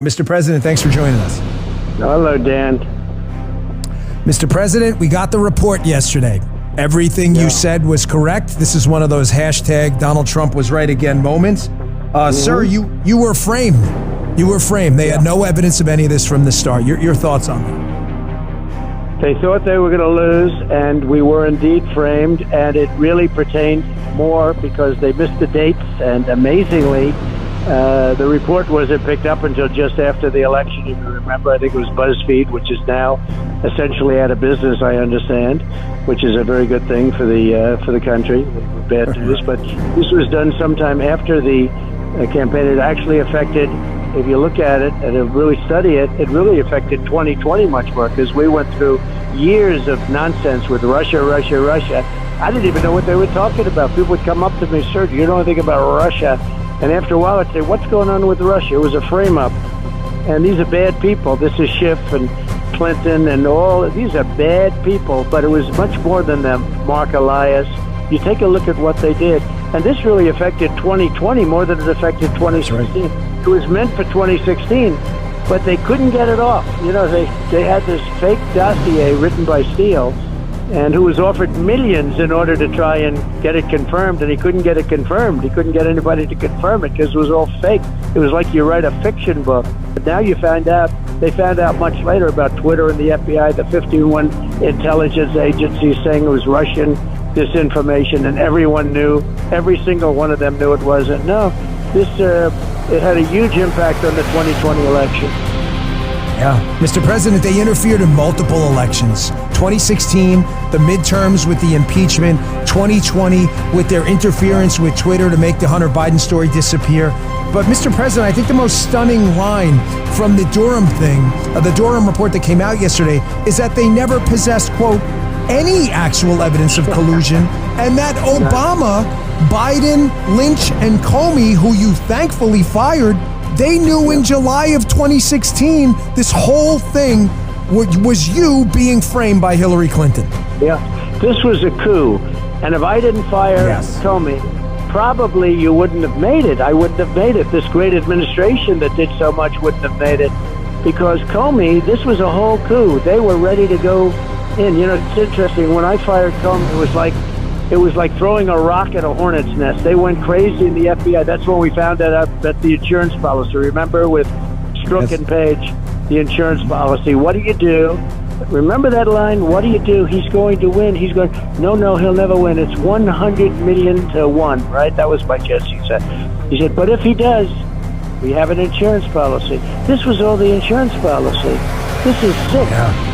Mr. President, thanks for joining us. Hello, Dan. Mr. President, we got the report yesterday. Everything you said was correct. This is one of those hashtag Donald Trump was right again moments. Sir, you were framed. You were framed. They had no evidence of any of this from the start. Your thoughts on that? They thought they were going to lose, and we were indeed framed, and it really pertained more because they missed the dates, and amazingly, the report wasn't picked up until just after the election. If you remember, I think it was BuzzFeed, which is now essentially out of business, I understand, which is a very good thing for the country. Bad news, but this was done sometime after the campaign. It actually affected, if you look at it and really study it, it really affected 2020 much more because we went through years of nonsense with Russia. I didn't even know what they were talking about. People would come up to me, sir, do you know anything about Russia? And after a while, I'd say, what's going on with Russia? It was a frame-up. And these are bad people. This is Schiff and Clinton and all. These are bad people, but it was much more than them. Mark Elias. You take a look at what they did. And this really affected 2020 more than it affected 2016. Right. It was meant for 2016, but they couldn't get it off. You know, they had this fake dossier written by Steele, and who was offered millions in order to try and get it confirmed, and he couldn't get it confirmed. He couldn't get anybody to confirm it because it was all fake. It was like you write a fiction book. But now they found out much later about Twitter and the FBI, the 51 intelligence agencies saying it was Russian disinformation, and everyone knew, every single one of them knew it wasn't. No, it had a huge impact on the 2020 election. Yeah. Mr. President, they interfered in multiple elections. 2016, the midterms with the impeachment, 2020 with their interference with Twitter to make the Hunter Biden story disappear. But Mr. President, I think the most stunning line from the Durham thing, the Durham report that came out yesterday, is that they never possessed, quote, any actual evidence of collusion, and that Obama, Biden, Lynch, and Comey, who you thankfully fired, they knew in July of 2016 this whole thing was you being framed by Hillary Clinton. Yeah, this was a coup. And if I didn't fire Comey, probably you wouldn't have made it. I wouldn't have made it. This great administration that did so much wouldn't have made it. Because Comey, this was a whole coup. They were ready to go in. You know, it's interesting. When I fired Comey, it was like throwing a rock at a hornet's nest. They went crazy in the FBI. That's when we found out about the insurance policy. Remember with Strzok and Page, the insurance policy. What do you do? Remember that line? What do you do? He's going to win. He's going, no, he'll never win. It's 100 million to 1, right? That was my Jesse said. He said, but if he does, we have an insurance policy. This was all the insurance policy. This is sick. Yeah.